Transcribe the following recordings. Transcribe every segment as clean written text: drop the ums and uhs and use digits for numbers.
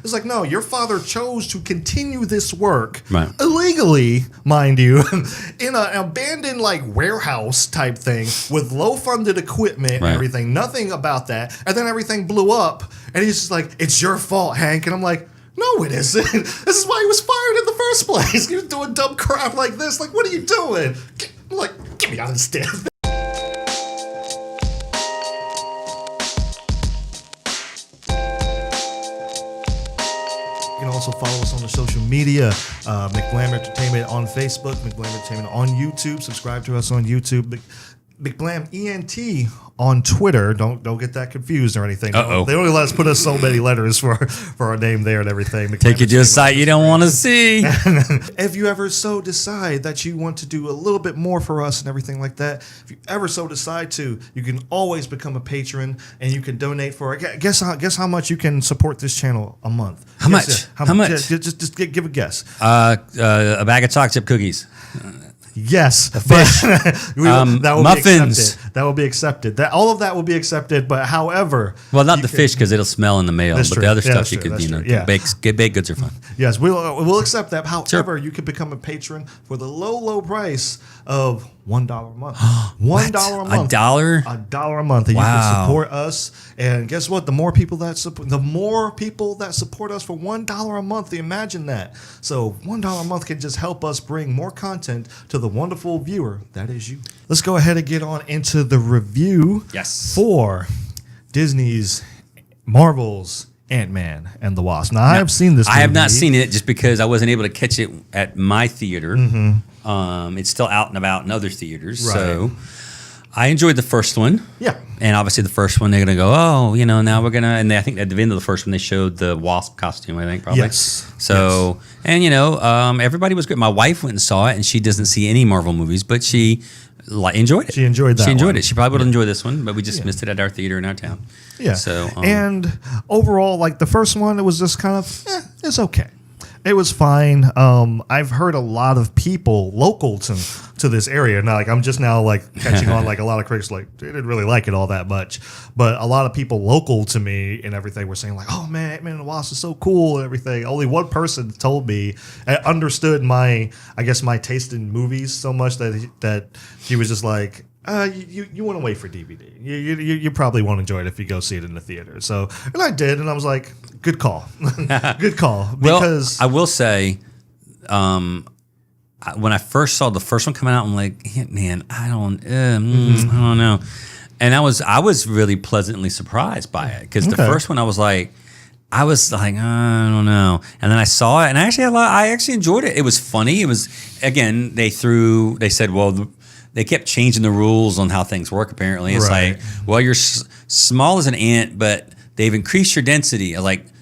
It's like, no, your father chose to continue this work right. illegally, mind you, in an abandoned like warehouse type thing with low funded equipment and everything. Nothing about that. And then everything blew up. And he's just like, it's your fault, Hank. And I'm like, no, it isn't. This is why he was fired in the first place. He was doing dumb crap like this. Like, what are you doing? I'm like, get me out of this damn thing. You can also follow us on the social media. McBlam Entertainment on Facebook, McBlam Entertainment on YouTube. Subscribe to us on YouTube. McBlam ENT on Twitter. Don't get that confused or anything. Uh-oh. They only let us put us so many letters for our name there and everything. Take you to a site you don't want to see. If you ever so decide that you want to do a little bit more for us and everything like that, if you ever so decide to, you can always become a patron and you can donate for it. Guess how much you can support this channel a month. How much? How much? Just give a guess. A bag of chocolate chip cookies. Yes, fish. that will muffins. Be accepted. That will be accepted. All of that will be accepted. But however, well, not the fish because it'll smell in the mail. But true. the other Yeah, stuff you could, baked goods are fun. Yes, we'll accept that. However, you can become a patron for the low price of $1 a month. $1 a month. $1 a month. And you can support us. And guess what? The more people that support us for $1 a month. Imagine that. So $1 a month can just help us bring more content to the wonderful viewer that is you. Let's go ahead and get on into the review. Yes. For Disney's Marvel's Ant-Man and the Wasp. Now, I have seen this movie. I have not seen it just because I wasn't able to catch it at my theater. Mm-hmm. It's still out and about in other theaters. Right. So I enjoyed the first one. Yeah. And obviously the first one, they're going to go, now we're going to, and I think at the end of the first one, they showed the Wasp costume, I think, probably. Yes. So, and everybody was great. My wife went and saw it, and she doesn't see any Marvel movies, but she enjoyed it. She enjoyed that. She enjoyed it. She probably would enjoy this one, but we just missed it at our theater in our town. Yeah. So, and overall, like the first one, it was just kind of, it's okay. It was fine. I've heard a lot of people local to this area. Now, I'm just now catching on. A lot of critics they didn't really like it all that much, but a lot of people local to me and everything were saying oh man, Ant-Man and the Wasp is so cool and everything. Only one person told me understood my taste in movies so much that he was just like. You want to wait for DVD. You probably won't enjoy it if you go see it in the theater. So, and I did, and I was like, good call. Good call. Because I will say, when I first saw the first one coming out, I'm like, man, I don't know. And I was really pleasantly surprised by it because the first one I was like, I don't know. And then I saw it, and I actually enjoyed it. It was funny. It was, again, they said, well, they kept changing the rules on how things work, apparently. It's you're small as an ant, but they've increased your density.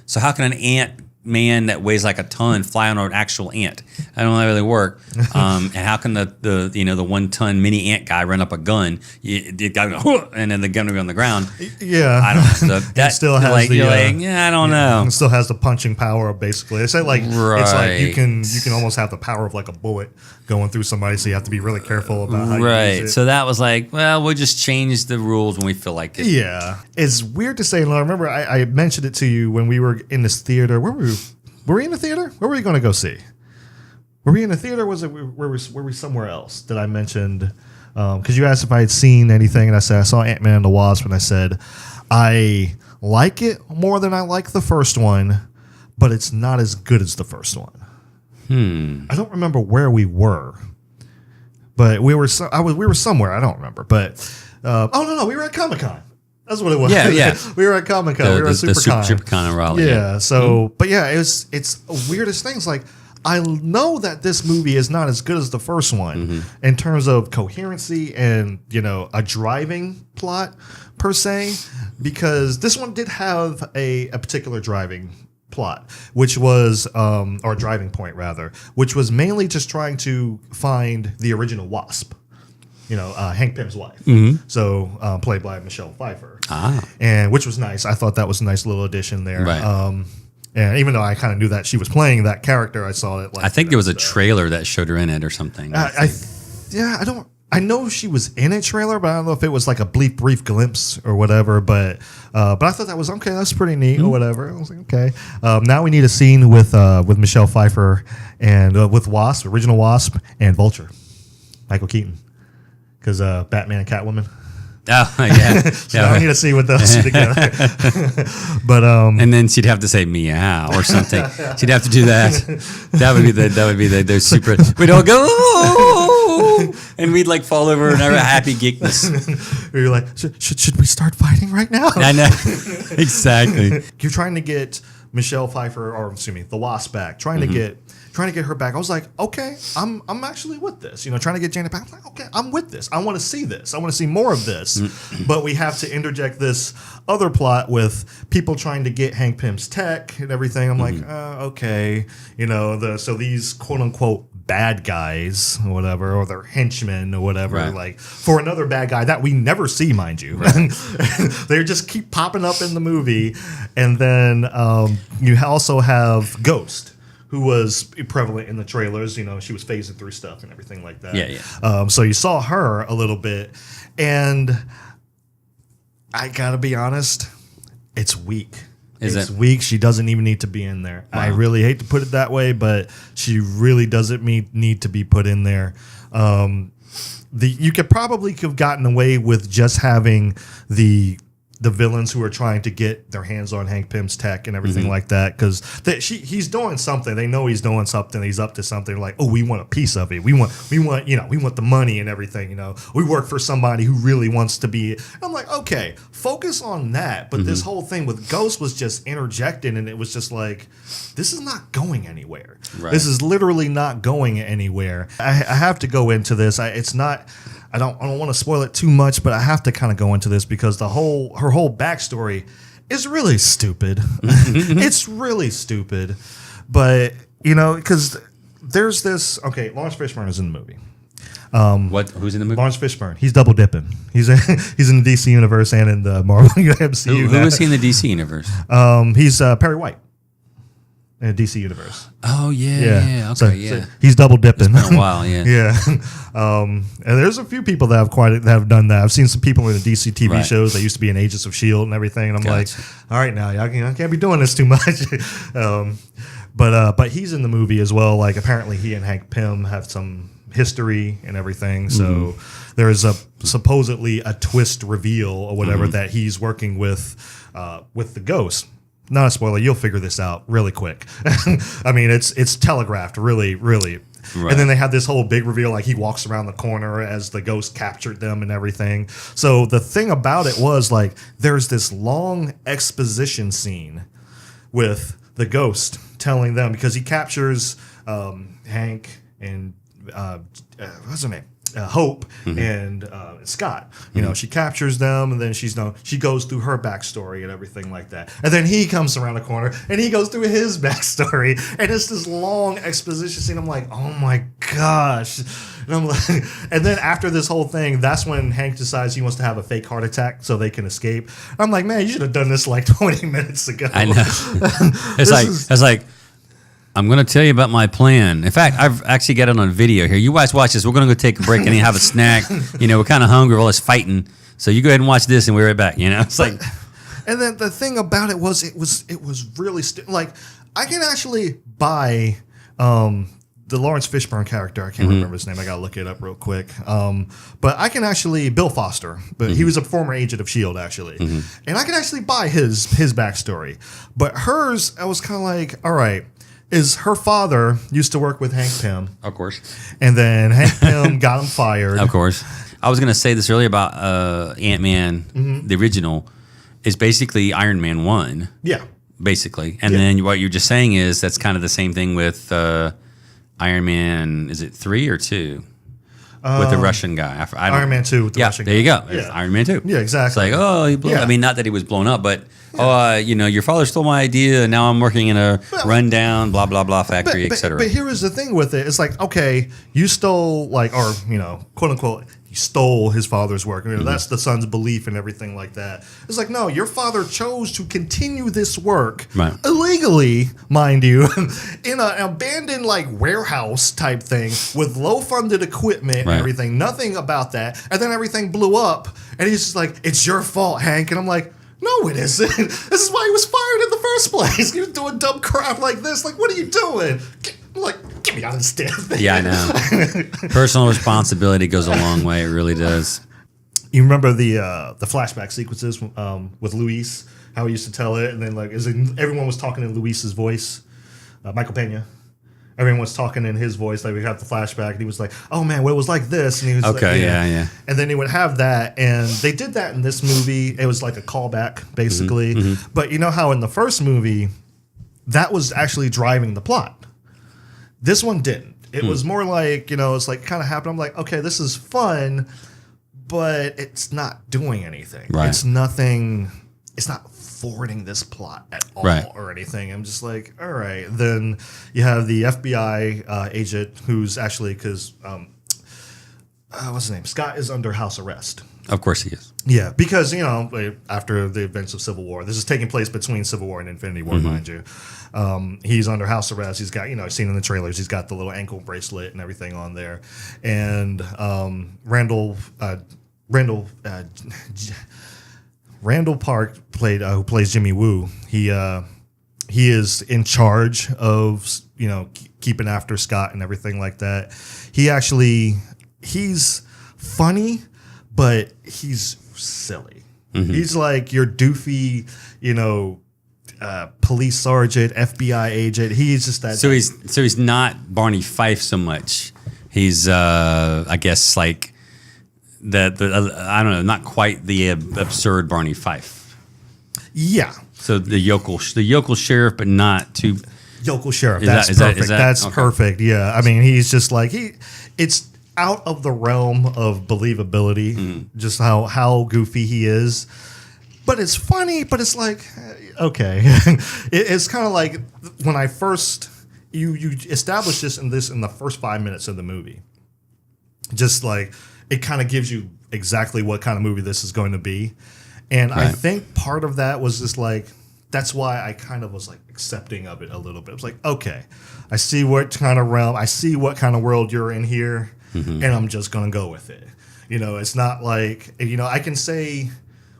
So how can an ant man that weighs like a ton fly on an actual ant? I don't know how that really work. And how can the 1 ton mini ant guy run up a gun? It got and then the gun will be on the ground. Yeah, I don't know. So that still has I don't know. It still has the punching power basically. It's it's like you can almost have the power of a bullet going through somebody, so you have to be really careful about how you use it. So that was we'll just change the rules when we feel like it. Yeah, it's weird to say. I remember I mentioned it to you when we were in this theater. Were we in the theater? Where were we going to go see? Were we in the theater? Or was it were we somewhere else that I mentioned? Because you asked if I had seen anything, and I said I saw Ant-Man and the Wasp, and I said I like it more than I like the first one, but it's not as good as the first one. I don't remember where we were, but we were somewhere. I don't remember, but no, we were at Comic-Con. That's what it was. Yeah. We were at Comic-Con. We were at SuperCon. SuperCon in Raleigh. Yeah. So, but yeah, it's the weirdest things. I know that this movie is not as good as the first one in terms of coherency and a driving plot per se, because this one did have a particular driving plot, which was or driving point rather, which was mainly just trying to find the original Wasp. Hank Pym's wife. So played by Michelle Pfeiffer. And which was nice. I thought that was a nice little addition there. Right. And even though I kind of knew that she was playing that character, I saw it. I think there was a trailer that showed her in it or something. I I know she was in a trailer, but I don't know if it was like a brief glimpse or whatever. But I thought that was okay. That's pretty neat or whatever. I was like, okay. Now we need a scene with Michelle Pfeiffer and with Wasp, original Wasp, and Vulture, Michael Keaton, because Batman and Catwoman. Oh yeah, So I need to see what those two together. But and then she'd have to say meow or something. She'd have to do that. That would be the super. We'd all go, "Ooh," and we'd like fall over in our happy geekness. you're like, should we start fighting right now? I know exactly. You're trying to get Michelle Pfeiffer, or excuse me, the Wasp back. Trying to get her back. I was like, okay, I'm actually with this. Trying to get Janet back. I'm like, okay, I'm with this. I want to see this. I want to see more of this. But we have to interject this other plot with people trying to get Hank Pym's tech and everything. I'm like, okay, so these quote unquote bad guys or whatever, or their henchmen or whatever, Right. like for another bad guy that we never see, mind you. Right. They just keep popping up in the movie. And then you also have Ghost, who was prevalent in the trailers. She was phasing through stuff and everything like that. Yeah. So you saw her a little bit, and I gotta be honest, it's weak. It's weak. She doesn't even need to be in there. Wow. I really hate to put it that way, but she really doesn't need to be put in there. You could probably have gotten away with just having the villains who are trying to get their hands on Hank Pym's tech and everything like that, because he's doing something. They know he's doing something. He's up to something. Like, oh, we want a piece of it. We want the money and everything. We work for somebody who really wants to be. I'm like, okay, focus on that. But this whole thing with Ghost was just interjected, and it was just like, this is not going anywhere. Right. This is literally not going anywhere. I have to go into this. It's not. I don't want to spoil it too much, but I have to kind of go into this because her whole backstory is really stupid. It's really stupid, but because there's this. Okay, Lawrence Fishburne is in the movie. Who's in the movie? Lawrence Fishburne. He's double dipping. He's in the DC universe and in the Marvel MCU. Who is he in the DC universe? He's Perry White in the DC universe. Oh yeah. Okay, so he's double dipping. It's been a while, yeah. Yeah. And there's a few people that have done that. I've seen some people in the DC TV shows that used to be in Agents of S.H.I.E.L.D. and everything, and I'm like, all right, now y'all can't be doing this too much. But he's in the movie as well. Like, apparently he and Hank Pym have some history and everything. So there is supposedly a twist reveal or whatever that he's working with the Ghost. Not a spoiler. You'll figure this out really quick. I mean, it's telegraphed really, really. Right. And then they have this whole big reveal, like he walks around the corner as the Ghost captured them and everything. So the thing about it was, like, there's this long exposition scene with the Ghost telling them, because he captures Hank and what's her name? Hope and Scott. She captures them, and then she goes through her backstory and everything like that. And then he comes around the corner and he goes through his backstory, and it's this long exposition scene. I'm like, oh my gosh. And I'm like, and then after this whole thing, that's when Hank decides he wants to have a fake heart attack so they can escape. I'm like, man, you should have done this like 20 minutes ago. I know. It's like I'm going to tell you about my plan. In fact, I've actually got it on video here. You guys watch this. We're going to go take a break and have a snack. We're kind of hungry. All this fighting. So you go ahead and watch this, and we're right back. It's like. And then the thing about it was really like, I can actually buy the Lawrence Fishburne character. I can't remember his name. I got to look it up real quick. But I can actually, Bill Foster, but he was a former agent of S.H.I.E.L.D. actually. And I can actually buy his backstory. But hers, I was kind of like, all right. Is her father used to work with Hank Pym. Of course. And then Hank Pym got him fired. Of course. I was going to say this earlier about Ant-Man, the original, is basically Iron Man 1. Yeah. Basically. And then what you're just saying is that's kind of the same thing with Iron Man, is it 3 or 2? With the Russian guy. Iron Man 2 with the Russian guy. There you go. Yeah. Iron Man 2. Yeah, exactly. It's like, oh, he blew up. I mean, not that he was blown up, but, your father stole my idea, and now I'm working in a rundown, blah, blah, blah factory, etc. But here is the thing with it. It's like, okay, you stole, like, or, quote unquote, stole his father's work. That's the son's belief and everything like that. It's like, no, your father chose to continue this work illegally, mind you, in an abandoned like warehouse type thing with low funded equipment and everything. Nothing about that. And then everything blew up. And he's just like, it's your fault, Hank. And I'm like, no, it isn't. This is why he was fired in the first place. He was doing dumb crap like this. Like, what are you doing? Get me out of this damn thing. Yeah, I know. Personal responsibility goes a long way. It really does. You remember the flashback sequences with Luis, how he used to tell it, and then like everyone was talking in Luis's voice, Michael Pena. Everyone was talking in his voice. Like we have the flashback, and he was like, "Oh man, well, it was like this," and he was okay, yeah. And then he would have that, and they did that in this movie. It was like a callback, basically. But you know how in the first movie, that was actually driving the plot. This one didn't. It was more like, it's like kind of happened. I'm like, okay, this is fun, but it's not doing anything. Right. It's nothing. It's not forwarding this plot at all or anything. I'm just like, all right. Then you have the FBI agent who's actually, because what's his name? Scott is under house arrest. Of course he is. Yeah, because, after the events of Civil War, this is taking place between Civil War and Infinity War, mind you. He's under house arrest. He's got, seen in the trailers, he's got the little ankle bracelet and everything on there. And Randall Park who plays Jimmy Woo. He is in charge of, keeping after Scott and everything like that. He's funny, but he's silly. He's like your doofy, police sergeant, FBI agent. He's just that. So he's not Barney Fife so much. He's I guess like the I don't know, not quite the absurd Barney Fife. Yeah. So the yokel sheriff, but not too. Yokel sheriff. That's perfect. That's okay. Perfect. Yeah. I mean, he's just like it's out of the realm of believability, just how goofy he is. But it's funny, but it's like, okay. It's kind of like when I first, you establish this in the first 5 minutes of the movie. Just like, it kind of gives you exactly what kind of movie this is going to be. And I think part of that was just like, that's why I kind of was like accepting of it a little bit. It was like, okay, I see what kind of realm, I see what kind of world you're in here. And I'm just going to go with it. It's not like, I can say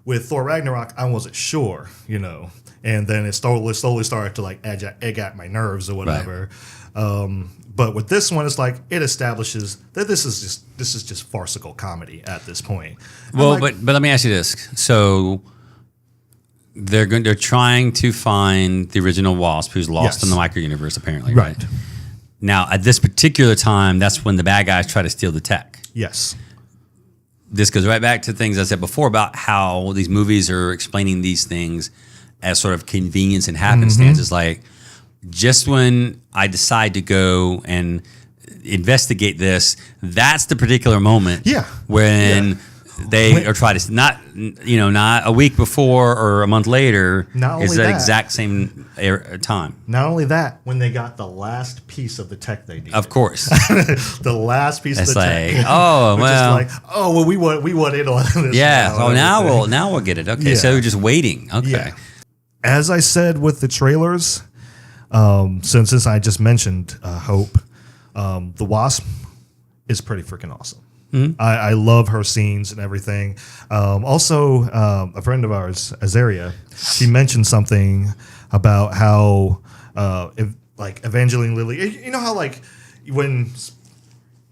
with Thor Ragnarok, I wasn't sure, and then it slowly started to like egg at my nerves or whatever. But with this one, it's like it establishes that this is just farcical comedy at this point. Well, but let me ask you this. So they're trying to find the original Wasp who's lost in the micro universe, apparently. Right. Now, at this particular time, that's when the bad guys try to steal the tech. Yes. This goes right back to things I said before about how these movies are explaining these things as sort of convenience and happenstance. It's like, just when I decide to go and investigate this, that's the particular moment when they are trying to, not a week before or a month later, is that exact same time. Not only that, when they got the last piece of the tech they needed. Of course. The last piece of the like, tech. Oh, well. It's like, we want in on this. Yeah. Now we'll get it. Okay. So we're just waiting. Okay. Yeah. As I said with the trailers, since I just mentioned Hope, the Wasp is pretty freaking awesome. I love her scenes and everything. Also, a friend of ours, Azaria, she mentioned something about how, Evangeline Lilly, you know how like when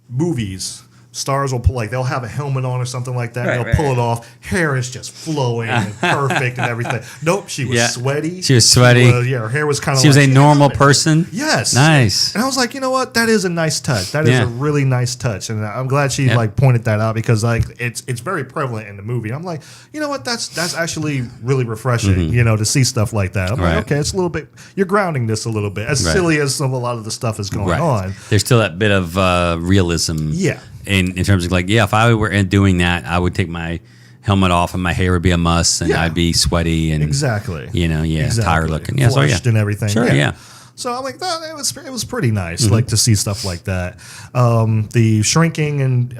movies, stars will they'll have a helmet on or something like that. They'll pull it off. Hair is just flowing and perfect and everything. Nope, she was sweaty. She was sweaty. Her hair was kind of. She was a normal person. Yes, nice. And I was like, you know what? That is a nice touch. That is a really nice touch, and I'm glad she pointed that out because it's very prevalent in the movie. I'm like, you know what? That's actually really refreshing. To see stuff like that. I'm like, okay, it's a little bit. You're grounding this a little bit, as silly as a lot of the stuff is going on. There's still that bit of realism. Yeah. In terms of if I were doing that, I would take my helmet off and my hair would be a muss and I'd be sweaty and exactly. Tired looking. Yeah, flushed and everything. Sure, yeah. So I'm like, that it was pretty nice, like to see stuff like that. The shrinking and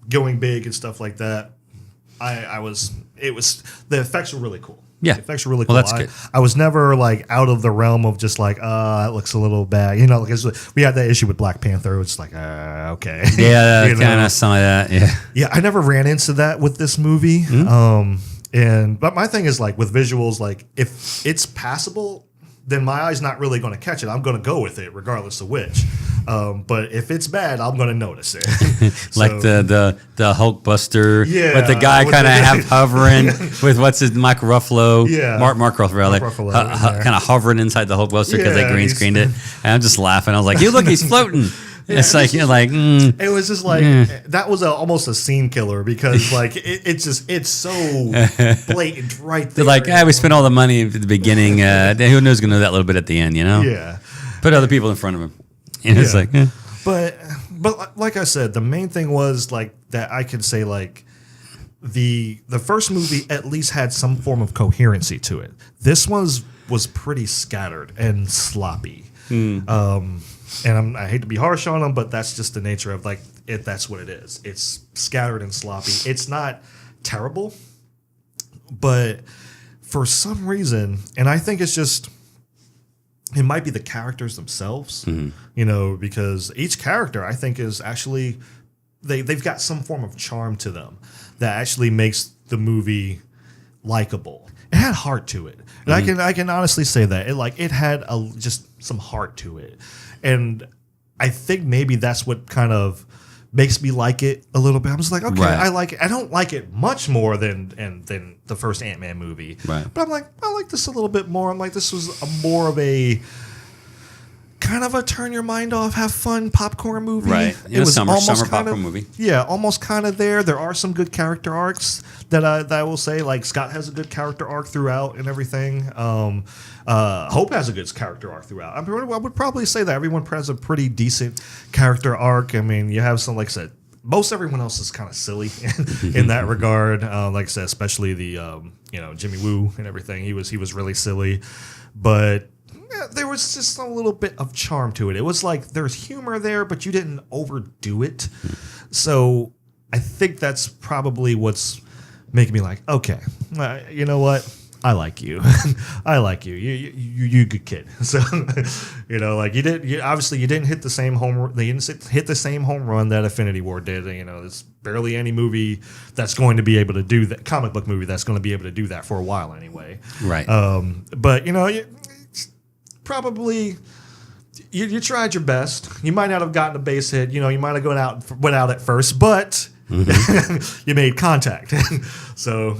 going big and stuff like that. The effects were really cool. Yeah. The effects were really cool. Well, that's good. I was never like out of the realm of just like, it looks a little bad. Because we had that issue with Black Panther. It's like, okay. Yeah, kind of some of that. Yeah. Yeah, I never ran into that with this movie. But my thing is like with visuals, like if it's passable, then my eye's not really going to catch it. I'm going to go with it regardless of which. But if it's bad, I'm going to notice it. Like the Hulkbuster, Yeah, with the guy kind of half hovering with Mark Ruffalo, Yeah. Mark Ruffalo, kind of hovering inside the Hulkbuster because they green screened it. And I'm just laughing. I was like, "You look, he's floating." It's like you're like, It was just like that was almost a scene killer because like it's so blatant right there. they're like, we spent all the money at the beginning. Who knows going to know that little bit at the end, you know? Yeah. Put other people in front of him. And it's like, But like I said, the main thing was like that I could say like the first movie at least had some form of coherency to it. This was pretty scattered and sloppy. And I hate to be harsh on them, but that's just the nature of like it. That's what it is. It's scattered and sloppy. It's not terrible, but for some reason, and I think it's just. It might be the characters themselves, because each character I think is actually they've got some form of charm to them that actually makes the movie likable. It had heart to it, and I can honestly say that it had just some heart to it, and I think maybe that's what kind of makes me like it a little bit. I'm just like, okay, Right. I like it. I don't like it much more than the first Ant-Man movie. Right. But I'm like, I like this a little bit more. I'm like, this was more of a kind of a turn your mind off, have fun popcorn movie. Right. It was summer almost popcorn movie. Yeah, almost kind of there. There are some good character arcs that I will say. Like Scott has a good character arc throughout and everything. Hope has a good character arc throughout. I would probably say that everyone has a pretty decent character arc. I mean, you have some, like I said, most everyone else is kind of silly in that regard. Like I said, especially the Jimmy Woo and everything. He was really silly, but there was just a little bit of charm to it. It was like there's humor there, but you didn't overdo it. So I think that's probably what's making me like, okay, you know what? I like you. I like you. You good kid. So, like you didn't hit the same home. They didn't hit the same home run that Infinity War did. There's barely any movie that's going to be able to do that. Comic book movie that's going to be able to do that for a while anyway. Right. But probably you tried your best. You might not have gotten a base hit. You might have went out at first, but you made contact. So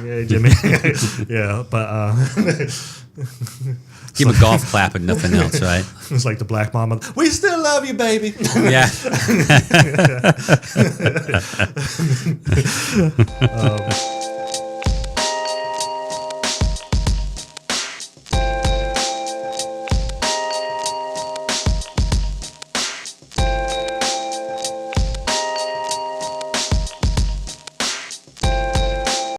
yeah, Jimmy. Yeah, but give a golf clap and nothing else, right? It's like the Black Mama. We still love you, baby. Yeah.